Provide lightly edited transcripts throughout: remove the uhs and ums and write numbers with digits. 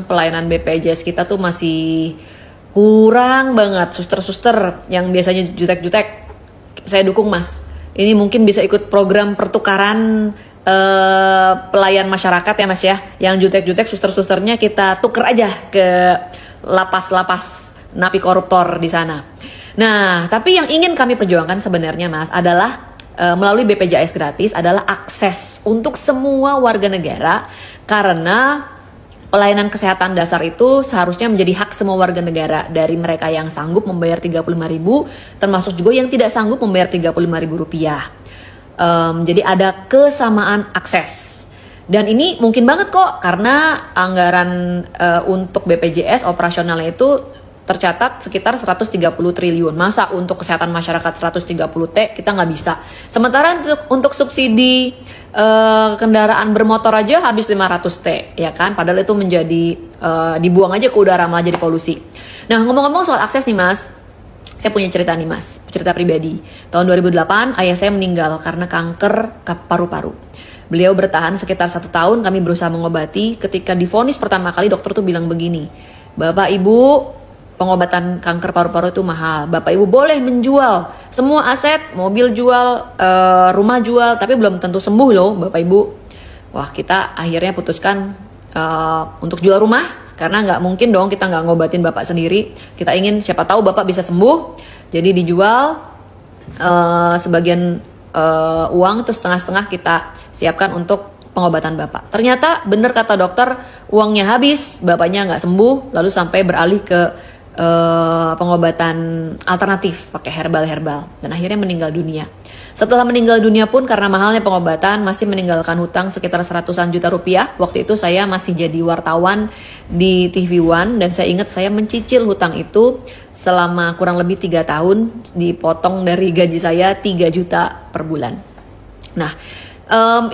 pelayanan BPJS kita tuh masih kurang banget. Suster-suster yang biasanya jutek-jutek, saya dukung Mas. Ini mungkin bisa ikut program pertukaran pelayan masyarakat ya Mas ya. Yang jutek-jutek suster-susternya kita tuker aja ke lapas-lapas napi koruptor di sana. Nah, tapi yang ingin kami perjuangkan sebenarnya Mas adalah melalui BPJS gratis adalah akses untuk semua warga negara, karena pelayanan kesehatan dasar itu seharusnya menjadi hak semua warga negara, dari mereka yang sanggup membayar 35.000 termasuk juga yang tidak sanggup membayar 35.000 rupiah. Jadi ada kesamaan akses. Dan ini mungkin banget kok, karena anggaran untuk BPJS operasionalnya itu tercatat sekitar 130 triliun. Masa untuk kesehatan masyarakat 130T kita nggak bisa. Sementara untuk subsidi kendaraan bermotor aja habis 500T, ya kan? Padahal itu menjadi dibuang aja ke udara, malah jadi polusi. Nah, ngomong-ngomong soal akses nih Mas, saya punya cerita nih Mas, cerita pribadi. Tahun 2008 ayah saya meninggal karena kanker paru-paru. Beliau bertahan sekitar 1 tahun, kami berusaha mengobati. Ketika divonis pertama kali, dokter tuh bilang begini, Bapak Ibu, pengobatan kanker paru-paru itu mahal. Bapak Ibu boleh menjual semua aset, mobil jual, rumah jual, tapi belum tentu sembuh loh Bapak Ibu. Wah, kita akhirnya putuskan untuk jual rumah, karena nggak mungkin dong kita nggak ngobatin Bapak sendiri. Kita ingin siapa tahu Bapak bisa sembuh, jadi dijual sebagian uang, terus setengah-setengah kita siapkan untuk pengobatan Bapak. Ternyata benar kata dokter, uangnya habis, Bapaknya nggak sembuh, lalu sampai beralih ke pengobatan alternatif pakai herbal, dan akhirnya meninggal dunia. Setelah meninggal dunia pun karena mahalnya pengobatan masih meninggalkan hutang sekitar 100-an juta rupiah. Waktu itu saya masih jadi wartawan di TV One, dan saya ingat saya mencicil hutang itu selama kurang lebih 3 tahun, dipotong dari gaji saya 3 juta per bulan. Nah,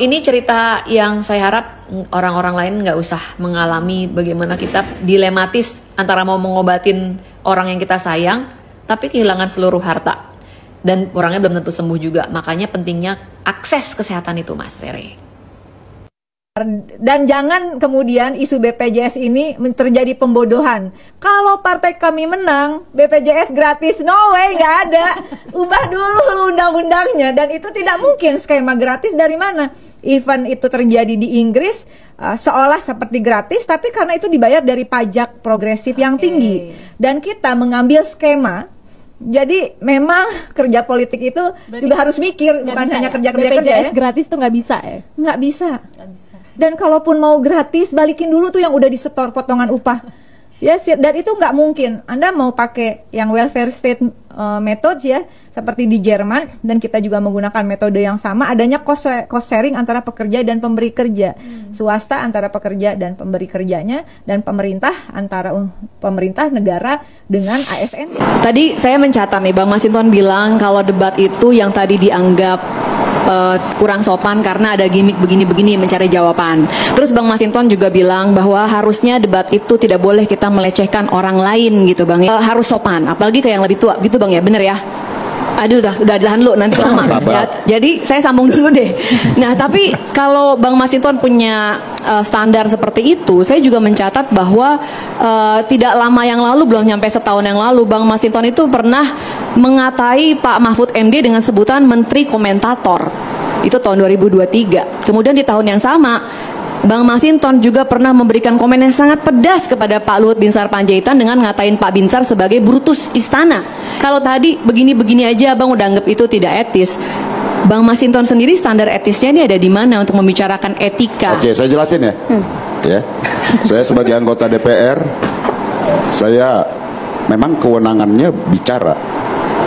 ini cerita yang saya harap orang-orang lain nggak usah mengalami, bagaimana kita dilematis antara mau mengobatin orang yang kita sayang tapi kehilangan seluruh harta dan orangnya belum tentu sembuh juga. Makanya pentingnya akses kesehatan itu Mas Rere. Dan jangan kemudian isu BPJS ini terjadi pembodohan. Kalau partai kami menang, BPJS gratis, no way, nggak ada. Ubah dulu undang-undangnya, dan itu tidak mungkin. Skema gratis dari mana? Even itu terjadi di Inggris, seolah seperti gratis, tapi karena itu dibayar dari pajak progresif yang tinggi. Dan kita mengambil skema. Jadi memang kerja politik itu berarti juga harus mikir, bukan hanya kerja-kerja BPJS gratis tuh nggak bisa ya? Nggak bisa. Dan kalaupun mau gratis, balikin dulu tuh yang udah disetor potongan upah. Ya, dan itu nggak mungkin. Anda mau pakai yang welfare state methods ya, seperti di Jerman, dan kita juga menggunakan metode yang sama, adanya cost sharing antara pekerja dan pemberi kerja, swasta antara pekerja dan pemberi kerjanya, dan pemerintah antara pemerintah negara dengan ASN. Tadi saya mencatat nih, Bang Masinton bilang kalau debat itu yang tadi dianggap kurang sopan karena ada gimmick begini-begini mencari jawaban. Terus Bang Masinton juga bilang bahwa harusnya debat itu tidak boleh kita melecehkan orang lain gitu Bang. Harus sopan, apalagi ke yang lebih tua gitu Bang ya, bener ya? Aduh, udah dahan lu nanti lama ya. Jadi saya sambung dulu deh. Nah, tapi kalau Bang Masinton punya standar seperti itu, saya juga mencatat bahwa tidak lama yang lalu, belum nyampe setahun yang lalu, Bang Masinton itu pernah mengatai Pak Mahfud MD dengan sebutan Menteri Komentator. Itu tahun 2023. Kemudian di tahun yang sama, Bang Masinton juga pernah memberikan komen yang sangat pedas kepada Pak Luhut Binsar Panjaitan dengan ngatain Pak Binsar sebagai Brutus Istana. Kalau tadi begini-begini aja Bang udah anggap itu tidak etis, Bang Masinton sendiri standar etisnya ini ada di mana untuk membicarakan etika? Oke, saya jelasin ya. Ya, saya sebagai anggota DPR, saya memang kewenangannya bicara.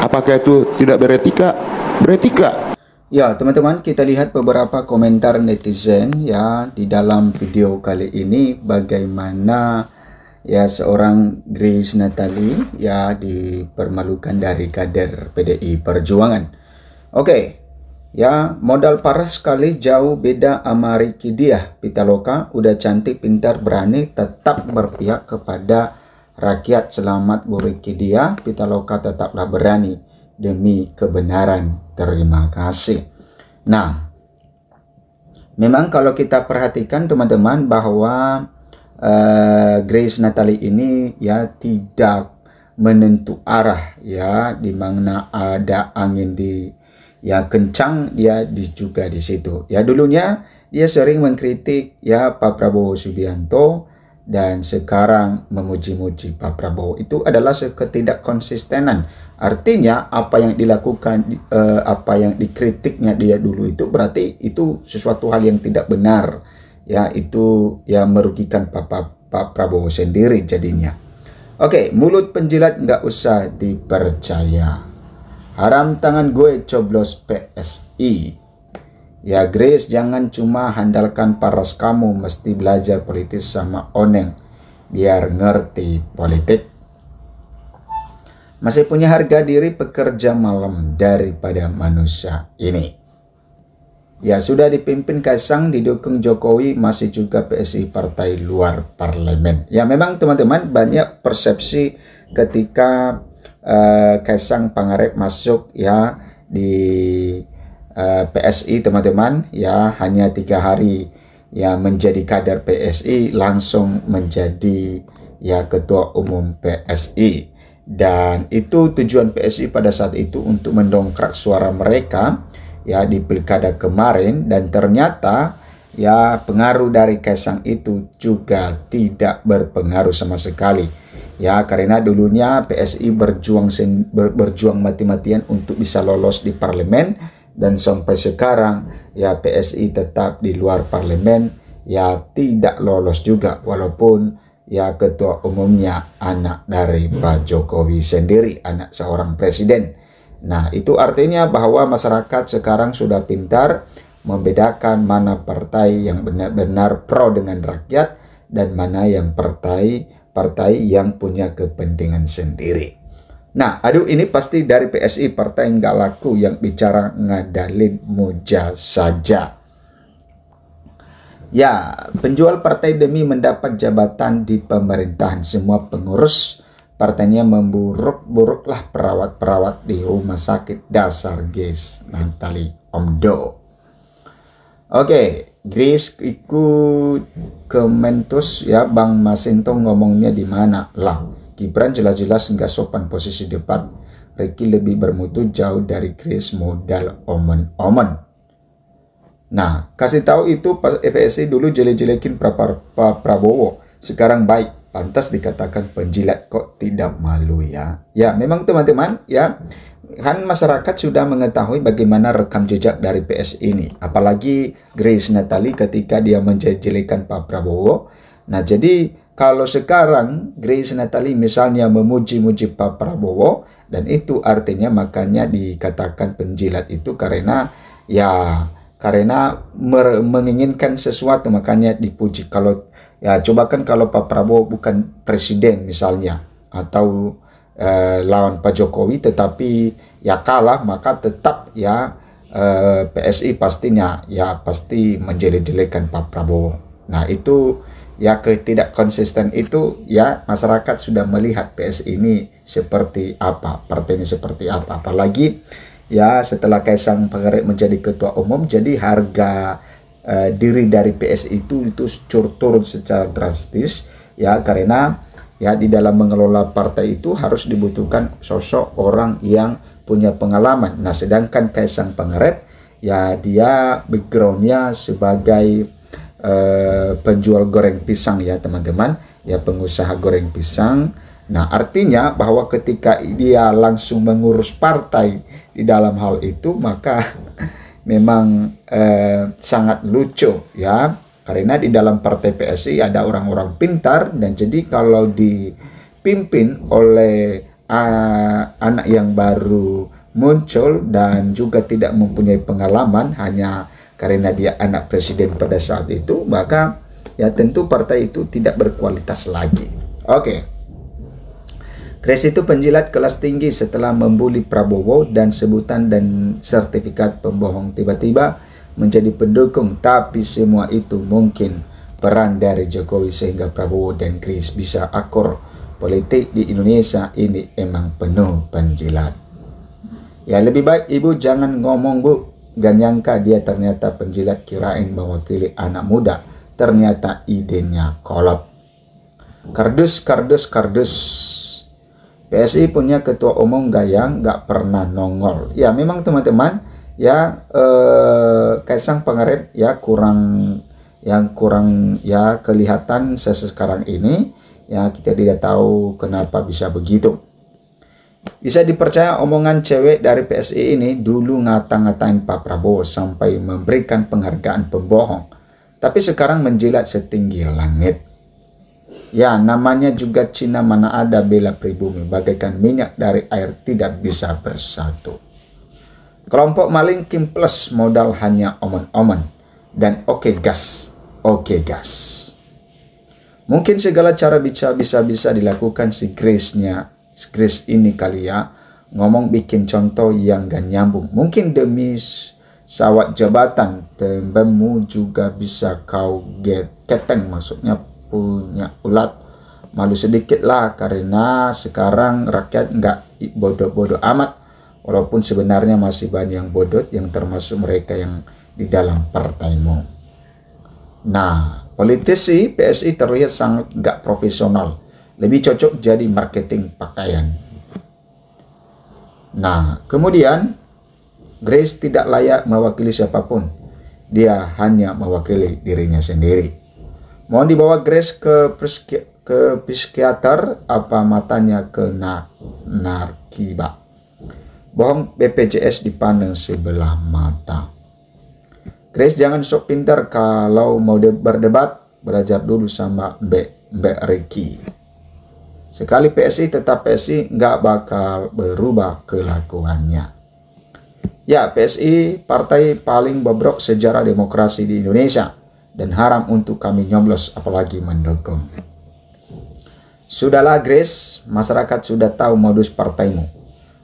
Apakah itu tidak beretika? Beretika. Ya, teman-teman, kita lihat beberapa komentar netizen ya di dalam video kali ini, bagaimana ya seorang Grace Natali ya dipermalukan dari kader PDI Perjuangan. Oke. Ya, modal parah sekali, jauh beda sama Ricky Diah Pitaloka, udah cantik, pintar, berani, tetap berpihak kepada rakyat. Selamat Bu Ricky Diah Pitaloka, tetaplah berani demi kebenaran. Terima kasih. Nah, memang kalau kita perhatikan teman-teman bahwa Grace Natali ini ya tidak menentu arah, ya, di mana ada angin yang kencang, dia juga di situ. Ya, dulunya dia sering mengkritik ya Pak Prabowo Subianto, dan sekarang memuji-muji Pak Prabowo. Itu adalah ketidakkonsistenan. Artinya apa yang dilakukan, apa yang dikritiknya dia dulu itu berarti itu sesuatu hal yang tidak benar. Ya, itu yang merugikan Pak Prabowo sendiri jadinya. Oke, mulut penjilat nggak usah dipercaya. Haram tangan gue coblos PSI. Ya Grace, jangan cuma handalkan paras kamu, mesti belajar politis sama Oneng biar ngerti politik. Masih punya harga diri pekerja malam daripada manusia ini. Ya, sudah dipimpin Kaisang, didukung Jokowi, masih juga PSI partai luar parlemen. Ya, memang teman-teman banyak persepsi ketika Kaisang Pangarep masuk ya di PSI, teman-teman. Ya, hanya 3 hari ya menjadi kader PSI, langsung menjadi ya ketua umum PSI. Dan itu tujuan PSI pada saat itu untuk mendongkrak suara mereka ya di pilkada kemarin, dan ternyata ya pengaruh dari Kaisang itu juga tidak berpengaruh sama sekali ya, karena dulunya PSI berjuang mati-matian untuk bisa lolos di parlemen, dan sampai sekarang ya PSI tetap di luar parlemen, ya tidak lolos juga, walaupun ya ketua umumnya anak dari Pak Jokowi sendiri, anak seorang presiden. Nah, itu artinya bahwa masyarakat sekarang sudah pintar membedakan mana partai yang benar-benar pro dengan rakyat dan mana yang partai yang punya kepentingan sendiri. Nah, aduh, ini pasti dari PSI, partai nggak laku yang bicara ngadalin muja saja. Ya, penjual partai demi mendapat jabatan di pemerintahan. Semua pengurus partainya memburuk-buruklah perawat-perawat di rumah sakit dasar Grace Natali Omdo. Oke, Grace ikut Kementus ya, Bang Masinto ngomongnya di mana lah. Gibran jelas-jelas nggak sopan posisi debat. Ricky lebih bermutu jauh dari Grace, modal omen-omen. Nah, kasih tahu itu PSI dulu jelek-jelekin Pak Prabowo, sekarang baik. Pantas dikatakan penjilat, kok tidak malu ya. Ya, memang teman-teman ya, kan masyarakat sudah mengetahui bagaimana rekam jejak dari PSI ini. Apalagi Grace Natali ketika dia menjelekan Pak Prabowo. Nah, jadi kalau sekarang Grace Natali misalnya memuji-muji Pak Prabowo, dan itu artinya makanya dikatakan penjilat itu karena menginginkan sesuatu makanya dipuji. Kalau ya, coba kan kalau Pak Prabowo bukan presiden misalnya, atau lawan Pak Jokowi, tetapi ya kalah, maka tetap ya PSI pastinya ya pasti menjelek-jelekan Pak Prabowo. Nah, itu ya ketidak konsisten itu ya masyarakat sudah melihat PSI ini seperti apa, partai ini seperti apa. Apalagi ya setelah Kaisang Pangarep menjadi ketua umum, jadi harga diri dari PSI itu turun secara drastis ya, karena ya di dalam mengelola partai itu harus dibutuhkan sosok orang yang punya pengalaman. Nah, sedangkan Kaisang Pangarep ya dia backgroundnya sebagai penjual goreng pisang ya teman-teman, ya pengusaha goreng pisang. Nah, artinya bahwa ketika dia langsung mengurus partai di dalam hal itu, maka memang sangat lucu ya, karena di dalam partai PSI ada orang-orang pintar, dan jadi kalau dipimpin oleh anak yang baru muncul dan juga tidak mempunyai pengalaman hanya karena dia anak presiden pada saat itu, maka ya tentu partai itu tidak berkualitas lagi. Oke. Grace itu penjilat kelas tinggi setelah membuli Prabowo dan sebutan dan sertifikat pembohong, tiba-tiba menjadi pendukung. Tapi semua itu mungkin peran dari Jokowi sehingga Prabowo dan Grace bisa akur. Politik di Indonesia ini emang penuh penjilat. Ya, lebih baik ibu jangan ngomong, Bu. Gak nyangka dia ternyata penjilat, kirain mewakili anak muda. Ternyata idenya kolot. Kardus. PSI punya ketua umum gayang nggak pernah nongol. Ya memang teman-teman ya, Kaisang Pangarep ya kurang ya kelihatan sekarang ini ya, kita tidak tahu kenapa bisa begitu. Bisa dipercaya omongan cewek dari PSI ini dulu ngata-ngatain Pak Prabowo sampai memberikan penghargaan pembohong, tapi sekarang menjilat setinggi langit. Ya namanya juga Cina, mana ada bela pribumi, bagaikan minyak dari air tidak bisa bersatu. Kelompok maling Kim Plus modal hanya omon-omon dan oke gas. Mungkin segala cara bisa dilakukan si Grace ini kali ya, ngomong bikin contoh yang gak nyambung. Mungkin demi sawat jabatan, tembemu juga bisa kau keteng, maksudnya punya ulat. Malu sedikit lah, karena sekarang rakyat nggak bodoh-bodoh amat, walaupun sebenarnya masih banyak yang bodoh, yang termasuk mereka yang di dalam partaimu. Nah, politisi PSI terlihat sangat nggak profesional, lebih cocok jadi marketing pakaian. Nah, kemudian Grace tidak layak mewakili siapapun. Dia hanya mewakili dirinya sendiri. Mohon dibawa Grace ke psikiater, apa matanya kena narkiba. Bohong, BPJS dipandang sebelah mata. Grace jangan sok pintar, kalau mau berdebat belajar dulu sama Mbak Ricky. Sekali PSI tetap PSI, nggak bakal berubah kelakuannya. Ya, PSI partai paling bobrok sejarah demokrasi di Indonesia, dan haram untuk kami nyoblos apalagi mendukung. Sudahlah Grace, masyarakat sudah tahu modus partaimu.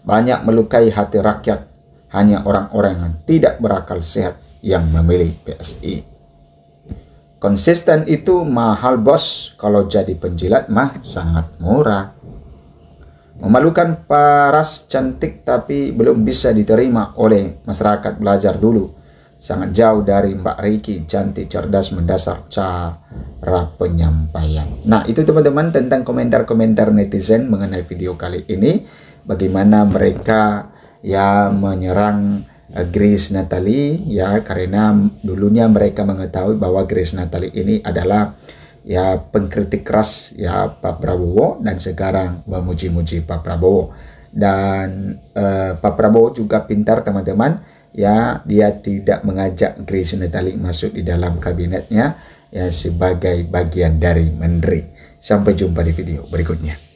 Banyak melukai hati rakyat, hanya orang-orang yang tidak berakal sehat yang memilih PSI. Konsisten itu mahal bos, kalau jadi penjilat mah sangat murah. Memalukan, paras, cantik tapi belum bisa diterima oleh masyarakat. Belajar dulu, sangat jauh dari Mbak Ricky, cantik, cerdas, mendasar cara penyampaian. Nah itu teman-teman tentang komentar-komentar netizen mengenai video kali ini. Bagaimana mereka ya menyerang Grace Natali ya, karena dulunya mereka mengetahui bahwa Grace Natali ini adalah ya pengkritik keras ya Pak Prabowo, dan sekarang memuji-muji Pak Prabowo. Dan Pak Prabowo juga pintar teman-teman ya, dia tidak mengajak Grace Natali masuk di dalam kabinetnya ya sebagai bagian dari menteri. Sampai jumpa di video berikutnya.